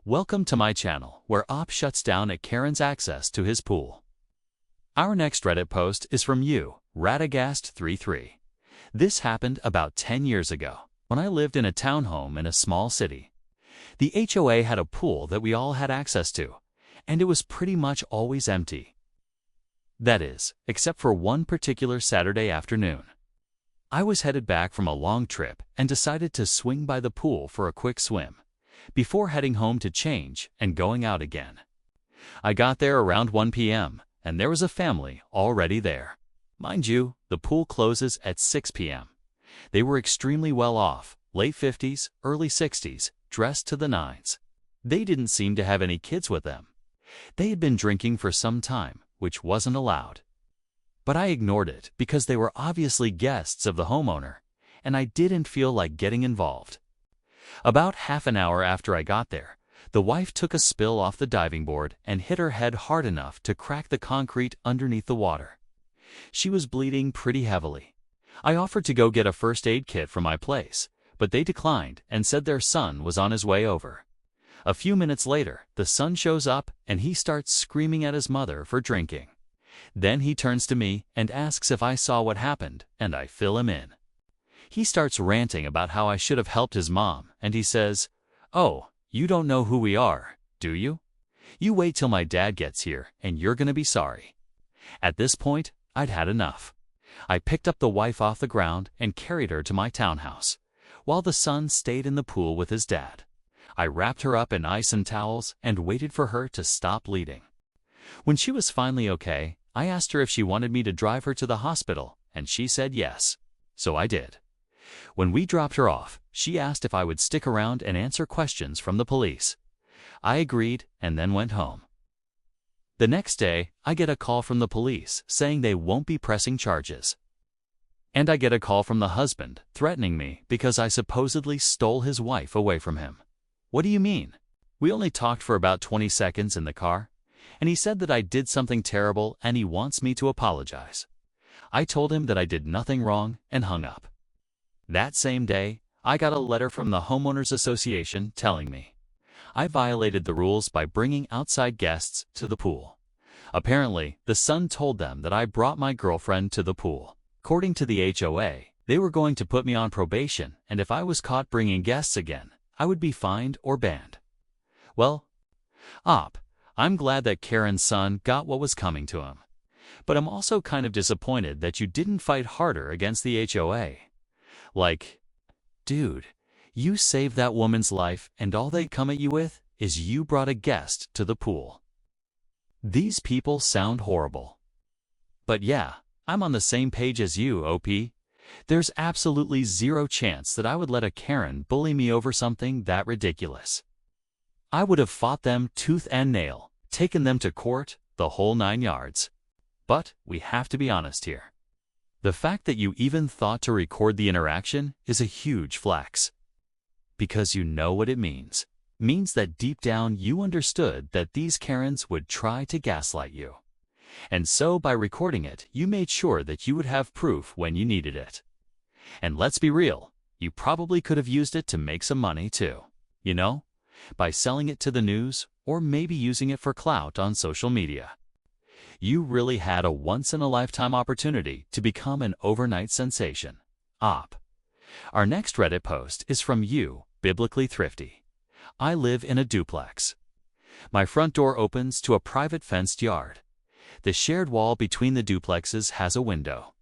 Welcome to my channel, where Op shuts down at Karen's access to his pool. Our next Reddit post is from you, Radagast33. This happened about 10 years ago, when I lived in a townhome in a small city. The HOA had a pool that we all had access to, and it was pretty much always empty. That is, except for one particular Saturday afternoon. I was headed back from a long trip and decided to swing by the pool for a quick swim, before heading home to change and going out again. I got there around 1 p.m., and there was a family already there. Mind you, the pool closes at 6 p.m. They were extremely well off, late 50s, early 60s, dressed to the nines. They didn't seem to have any kids with them. They had been drinking for some time, which wasn't allowed. But I ignored it because they were obviously guests of the homeowner, and I didn't feel like getting involved. About half an hour after I got there, the wife took a spill off the diving board and hit her head hard enough to crack the concrete underneath the water. She was bleeding pretty heavily. I offered to go get a first aid kit from my place, but they declined and said their son was on his way over. A few minutes later, the son shows up and he starts screaming at his mother for drinking. Then he turns to me and asks if I saw what happened, and I fill him in. He starts ranting about how I should have helped his mom, and he says, "Oh, you don't know who we are, do you? You wait till my dad gets here, and you're gonna be sorry." At this point, I'd had enough. I picked up the wife off the ground and carried her to my townhouse, while the son stayed in the pool with his dad. I wrapped her up in ice and towels and waited for her to stop bleeding. When she was finally okay, I asked her if she wanted me to drive her to the hospital, and she said yes. So I did. When we dropped her off, she asked if I would stick around and answer questions from the police. I agreed and then went home. The next day, I get a call from the police saying they won't be pressing charges. And I get a call from the husband threatening me because I supposedly stole his wife away from him. What do you mean? We only talked for about 20 seconds in the car, and he said that I did something terrible and he wants me to apologize. I told him that I did nothing wrong and hung up. That same day, I got a letter from the Homeowners Association telling me I violated the rules by bringing outside guests to the pool. Apparently, the son told them that I brought my girlfriend to the pool. According to the HOA, they were going to put me on probation, and if I was caught bringing guests again, I would be fined or banned. Well, I'm glad that Karen's son got what was coming to him. But I'm also kind of disappointed that you didn't fight harder against the HOA. Like, dude, you saved that woman's life and all they come at you with is you brought a guest to the pool. These people sound horrible. But yeah, I'm on the same page as you, OP. There's absolutely zero chance that I would let a Karen bully me over something that ridiculous. I would have fought them tooth and nail, taken them to court, the whole 9 yards. But we have to be honest here. The fact that you even thought to record the interaction is a huge flex. Because you know what it means. Means that deep down you understood that these Karens would try to gaslight you. And so by recording it, you made sure that you would have proof when you needed it. And let's be real, you probably could have used it to make some money too. You know? By selling it to the news, or maybe using it for clout on social media. You really had a once-in-a-lifetime opportunity to become an overnight sensation. Op. Our next Reddit post is from you, Biblically Thrifty. I live in a duplex. My front door opens to a private fenced yard. The shared wall between the duplexes has a window.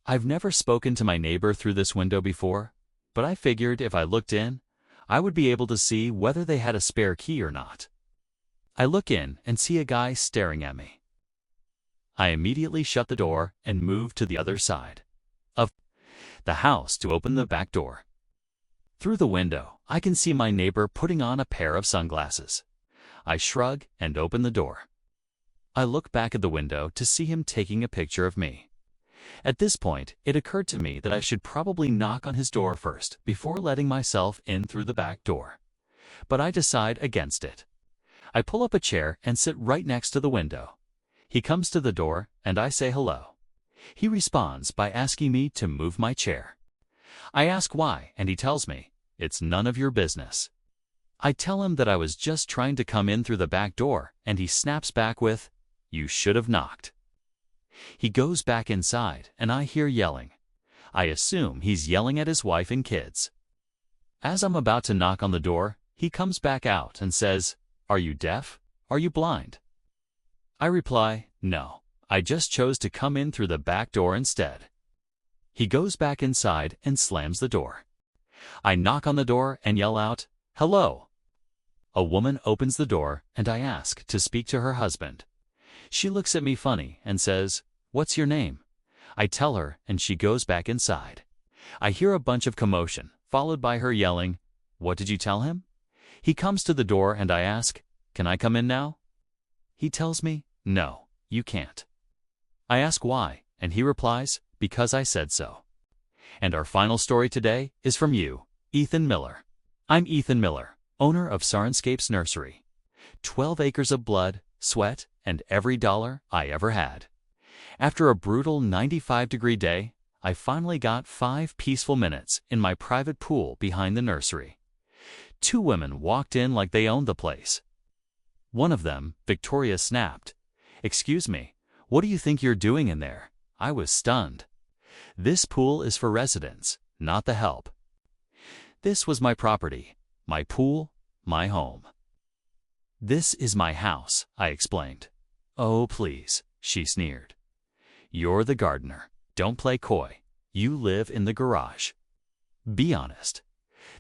I've never spoken to my neighbor through this window before, but I figured if I looked in, I would be able to see whether they had a spare key or not. I look in and see a guy staring at me. I immediately shut the door and move to the other side of the house to open the back door. Through the window, I can see my neighbor putting on a pair of sunglasses. I shrug and open the door. I look back at the window to see him taking a picture of me. At this point, it occurred to me that I should probably knock on his door first before letting myself in through the back door. But I decide against it. I pull up a chair and sit right next to the window. He comes to the door, and I say hello. He responds by asking me to move my chair. I ask why, and he tells me, "It's none of your business." I tell him that I was just trying to come in through the back door, and he snaps back with, "You should have knocked." He goes back inside, and I hear yelling. I assume he's yelling at his wife and kids. As I'm about to knock on the door, he comes back out and says, "Are you deaf? Are you blind?" I reply, "No, I just chose to come in through the back door instead." He goes back inside and slams the door. I knock on the door and yell out, "Hello." A woman opens the door, and I ask to speak to her husband. She looks at me funny and says, "What's your name?" I tell her, and she goes back inside. I hear a bunch of commotion, followed by her yelling, "What did you tell him?" He comes to the door, and I ask, "Can I come in now?" He tells me, "No, you can't." I ask why, and he replies, "Because I said so." And our final story today is from you, Ethan Miller. I'm Ethan Miller, owner of Sarnscapes Nursery. 12 acres of blood, sweat, and every dollar I ever had. After a brutal 95-degree day, I finally got 5 peaceful minutes in my private pool behind the nursery. 2 women walked in like they owned the place. One of them, Victoria, snapped, "Excuse me, what do you think you're doing in there?" I was stunned. This pool is for residents, not the help. This was my property, my pool, my home. "This is my house," I explained. "Oh, please," she sneered. "You're the gardener. Don't play coy. You live in the garage. Be honest."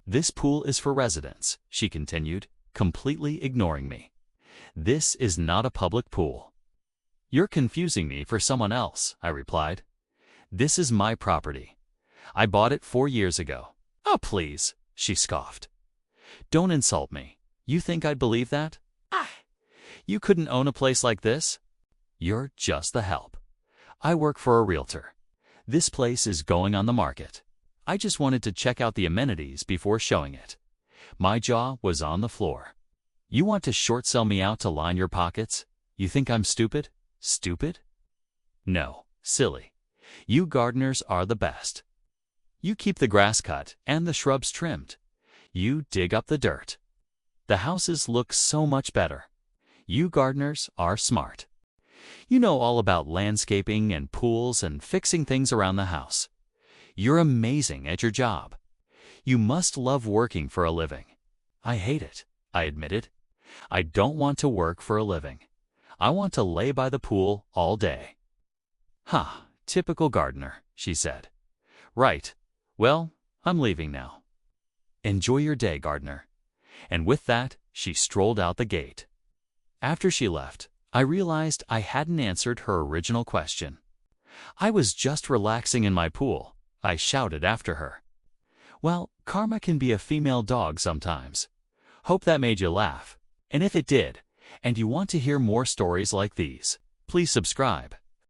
"This pool is for residents," she continued, completely ignoring me. "This is not a public pool." "You're confusing me for someone else," I replied. "This is my property. I bought it 4 years ago." "Oh, please," she scoffed. "Don't insult me. You think I'd believe that? You couldn't own a place like this? You're just the help. I work for a realtor. This place is going on the market. I just wanted to check out the amenities before showing it." My jaw was on the floor. "You want to short sell me out to line your pockets? You think I'm stupid? Stupid? No, silly. You gardeners are the best. You keep the grass cut and the shrubs trimmed. You dig up the dirt. The houses look so much better. You gardeners are smart. You know all about landscaping and pools and fixing things around the house. You're amazing at your job. You must love working for a living." "I hate it," I admitted. "I don't want to work for a living. I want to lay by the pool all day." "Huh, typical gardener," she said. "Right. Well, I'm leaving now. Enjoy your day, gardener." And with that, she strolled out the gate. After she left, I realized I hadn't answered her original question. "I was just relaxing in my pool," I shouted after her. Well, karma can be a female dog sometimes. Hope that made you laugh. And if it did, and you want to hear more stories like these, please subscribe.